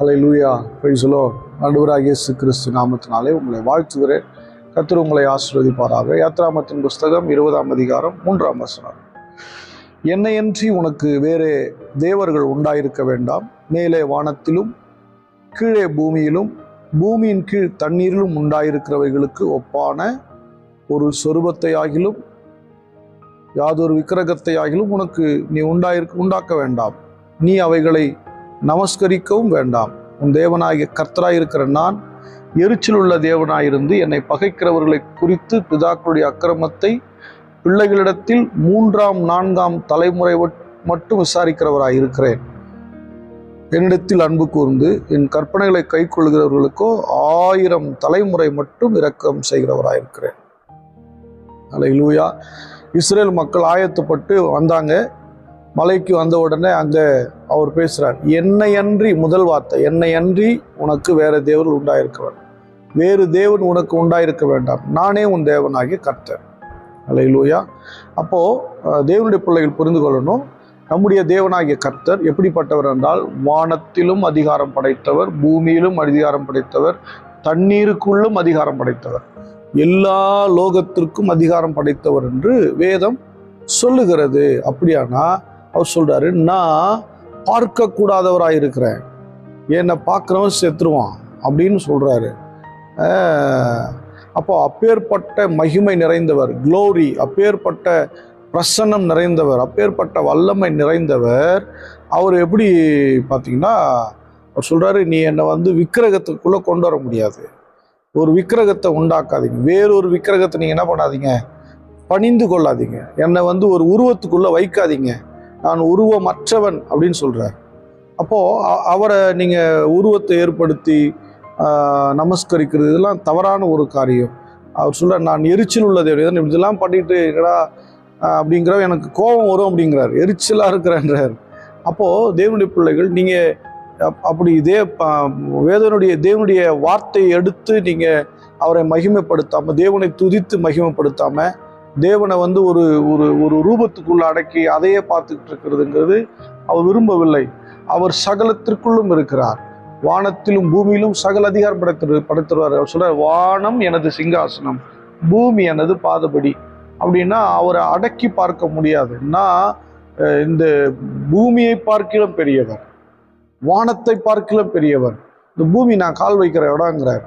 Hallelujah, praise the Lord. ஆண்டவராகிய இயேசு கிறிஸ்து நாமத்தினாலே உங்களை வாழ்த்துகிறேன். கர்த்தர் உங்களை ஆசீர்வதிப்பாராக. யாத்ராகமத்தின் புஸ்தகம் 20ஆம் அதிகாரம் 3ஆம் வசனம். என்னையன்றி உனக்கு வேறே தேவர்கள் உண்டாயிருக்க வேண்டாம். மேலே வானத்திலும் கீழே பூமியிலும் பூமியின் கீழ் தண்ணீரிலும் உண்டாயிருக்கிறவைகளுக்கு ஒப்பான ஒரு சொரூபத்தை ஆகிலும் யாதொரு விக்கிரகத்தை ஆகிலும் உனக்கு நீ உண்டாக்க வேண்டாம். நீ அவைகளை நமஸ்கரிக்கவும் வேண்டாம். உன் தேவனாகிய கர்த்தராயிருக்கிற நான் எரிச்சல் உள்ள தேவனாயிருந்து என்னை பகைக்கிறவர்களை குறித்து பிதாக்களுடைய அக்கிரமத்தை பிள்ளைகளிடத்தில் 3ஆம் 4ஆம் தலைமுறை மட்டும் விசாரிக்கிறவராயிருக்கிறேன். என்னிடத்தில் அன்பு கூர்ந்து என் கற்பனைகளை கை கொள்கிறவர்களுக்கோ 1000 தலைமுறை மட்டும் இரக்கம் செய்கிறவராயிருக்கிறேன். அல்லேலூயா. இஸ்ரேல் மக்கள் ஆயத்தப்பட்டு வந்தாங்க. மலைக்கு வந்த உடனே அங்கே அவர் பேசுகிறார், என்னை அன்றி, முதல் வார்த்தை, என்னை அன்றி உனக்கு வேற தேவர்கள் உண்டாயிருக்க வேண்டாம், வேறு தேவன் உனக்கு உண்டாயிருக்க வேண்டாம், நானே உன் தேவனாகிய கர்த்தர். அல்லேலூயா. அப்போது தேவனுடைய பிள்ளைகள் புரிந்து கொள்ளணும், நம்முடைய தேவனாகிய கர்த்தர் எப்படிப்பட்டவர் என்றால், வானத்திலும் அதிகாரம் படைத்தவர், பூமியிலும் அதிகாரம் படைத்தவர், தண்ணீருக்குள்ளும் அதிகாரம் படைத்தவர், எல்லா லோகத்திற்கும் அதிகாரம் படைத்தவர் என்று வேதம் சொல்லுகிறது. அப்படியானா அவர் சொல்றாரு, நான் பார்க்கக்கூடாதவராயிருக்கிறேன், என்னை பார்க்குறவன் செத்துருவான் அப்படின்னு சொல்றாரு. அப்போ அப்பேற்பட்ட மகிமை நிறைந்தவர், க்ளோரி, அப்பேற்பட்ட பிரசன்னம் நிறைந்தவர், அப்பேற்பட்ட வல்லமை நிறைந்தவர் அவர் எப்படி பார்த்தீங்கன்னா அவர் சொல்றாரு, நீ என்னை விக்கிரகத்துக்குள்ளே கொண்டு வர முடியாது, ஒரு விக்கிரகத்தை உண்டாக்காதீங்க, வேறொரு விக்கிரகத்தை நீங்கள் என்ன பண்ணாதீங்க, பணிந்து கொள்ளாதீங்க, என்னை ஒரு உருவத்துக்குள்ளே வைக்காதீங்க, நான் உருவமற்றவன் அப்படின்னு சொல்கிறார். அப்போது அவரை நீங்கள் உருவத்தை ஏற்படுத்தி நமஸ்கரிக்கிறது இதெல்லாம் தவறான ஒரு காரியம். அவர் சொல்கிறார், நான் எரிச்சல் உள்ள தேவன், இதெல்லாம் பண்ணிட்டு என்னடா அப்படிங்கிற எனக்கு கோபம் வரும் அப்படிங்கிறார், எரிச்சலாக இருக்கிறார். அப்போது தேவனுடைய பிள்ளைகள் நீங்கள் அப்படி தேவனுடைய வார்த்தையை எடுத்து நீங்கள் அவரை மகிமைப்படுத்தாமல், தேவனை துதித்து மகிமைப்படுத்தாமல், தேவனை ஒரு ஒரு ஒரு ரூபத்துக்குள்ள அடக்கி அதையே பார்த்துக்கிட்டு இருக்கிறதுங்கிறது அவர் விரும்பவில்லை. அவர் சகலத்திற்குள்ளும் இருக்கிறார், வானத்திலும் பூமியிலும் சகல அதிகாரம் படைத்துருவார். அவர் சொல்றார், வானம் எனது சிங்காசனம், பூமி எனது பாதபடி. அப்படின்னா அவரை அடக்கி பார்க்க முடியாது. நான் இந்த பூமியை பார்க்கிலும் பெரியவர், வானத்தை பார்க்கிலும் பெரியவர், இந்த பூமி நான் கால் வைக்கிற இடங்கிறார்,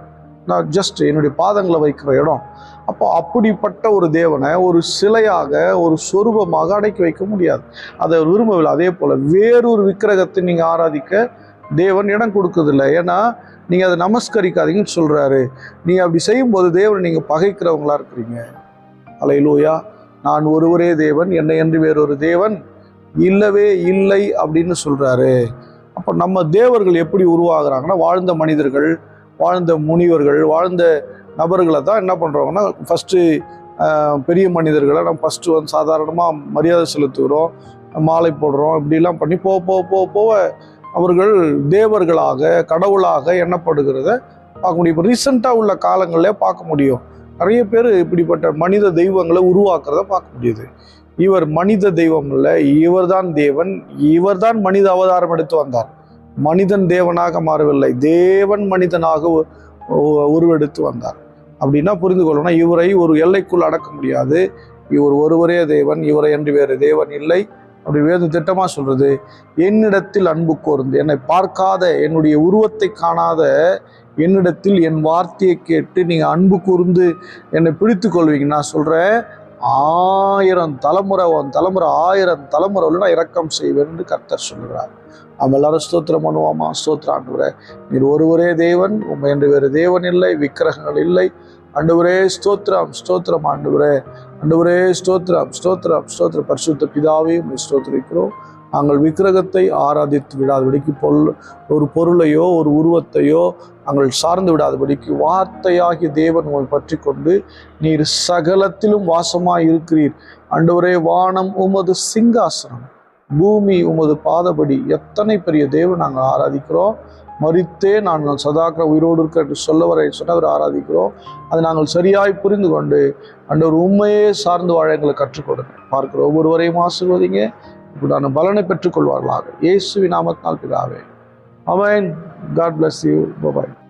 நான் ஜஸ்ட் என்னுடைய பாதங்களை வைக்கிற இடம். அப்போ அப்படிப்பட்ட ஒரு தேவனை ஒரு சிலையாக, ஒரு சொரூபமாக அடக்கி வைக்க முடியாது, அதை விரும்பவில்லை. அதே போல் வேறொரு விக்கிரகத்தை நீங்கள் ஆராதிக்க தேவன் இடம் கொடுக்கறதில்லை. ஏன்னா நீங்கள் அதை நமஸ்கரிக்காதீங்கன்னு சொல்கிறாரு. நீங்கள் அப்படி செய்யும்போது தேவனை நீங்கள் பகைக்கிறவங்களா இருக்கிறீங்க. அல்லேலூயா. நான் ஒருவரே தேவன், என்னை அன்றி வேறொரு தேவன் இல்லவே இல்லை அப்படின்னு சொல்கிறாரு. அப்போ நம்ம தேவர்கள் எப்படி உருவாகிறாங்கன்னா, வாழ்ந்த மனிதர்கள், வாழ்ந்த முனிவர்கள், வாழ்ந்த நபர்களை தான் என்ன பண்ணுறோங்கன்னா, ஃபஸ்ட்டு பெரிய மனிதர்களை நம்ம ஃபஸ்ட்டு சாதாரணமாக மரியாதை செலுத்துகிறோம், மாலை போடுறோம், இப்படிலாம் பண்ணி போக அவர்கள் தேவர்களாக, கடவுளாக எண்ணப்படுகிறத பார்க்க முடியும். இப்போ ரீசெண்டாக உள்ள காலங்களிலே பார்க்க முடியும், நிறைய பேர் இப்படிப்பட்ட மனித தெய்வங்களை உருவாக்குறத பார்க்க முடியுது. இவர் மனித தெய்வம் இல்லை, இவர் தான் தேவன், இவர் தான் மனித அவதாரம் எடுத்து வந்தார், மனிதன் தேவனாக மாறவில்லை, தேவன் மனிதனாக உருவெடுத்து வந்தார். அப்படின்னா புரிந்து கொள்ளணும், இவரை ஒரு எல்லைக்குள் அடக்க முடியாது, இவர் ஒருவரே தேவன், இவரை என்று வேறு தேவன் இல்லை. அப்படி வேதம் திட்டமாக சொல்றது, என்னிடத்தில் அன்பு கூர்ந்து, என்னை பார்க்காத, என்னுடைய உருவத்தை காணாத என்னிடத்தில் என் வார்த்தையை கேட்டு நீங்கள் அன்பு கூர்ந்து என்னை பிடித்து கொள்வீங்க, நான் சொல்கிறேன் 1000 தலைமுறை, 1000 தலைமுறை நான் இரக்கம் செய்வேன் என்று கர்த்தர் சொல்கிறார். நம்ம எல்லாரும் ஸ்தோத்திரம் பண்ணுவோமா? ஸ்தோத்திரம் ஆண்டவரே, நீர் ஒருவரே தேவன், உண்மை என்று வேறு தேவன் இல்லை, விக்கிரகங்கள் இல்லை. ஆண்டவரே ஸ்தோத்திரம், ஸ்தோத்திரம் ஆண்டவரே, ஆண்டவரே ஸ்தோத்திரம், ஸ்தோத்திரம், ஸ்தோத்திரம். பரிசுத்த பிதாவே உம்மை ஸ்தோத்திரிக்கிறோம். நாங்கள் விக்கிரகத்தை ஆராதித்து விடாதபடிக்கு ஒரு பொருளையோ ஒரு உருவத்தையோ நாங்கள் சார்ந்து விடாதபடிக்கு வார்த்தையாகிய தேவன் உங்களை பற்றி கொண்டு நீர் சகலத்திலும் வாசமாய் இருக்கிறீர். ஆண்டவரே, வானம் உமது சிங்காசனம், பூமி உமது பாதபடி. எத்தனை பெரிய தேவன் நாங்கள் ஆராதிக்கிறோம். மரித்தே நாங்கள் சதாக்கிர உயிரோடு இருக்க என்று சொன்னவர் ஆராதிக்கிறோம். அதை நாங்கள் சரியாய் புரிந்து கொண்டு ஆண்டவர் உண்மையே சார்ந்து வாழ எங்களை கற்றுக் கொடுங்க. பார்க்கிற ஒவ்வொருவரையும் ஆசீர்வதிங்க, இப்படியான பலனை பெற்றுக்கொள்வார்களாக. இயேசுவின் நாமத்தினால் பிதாவே, ஆமென். God bless you. Bye bye.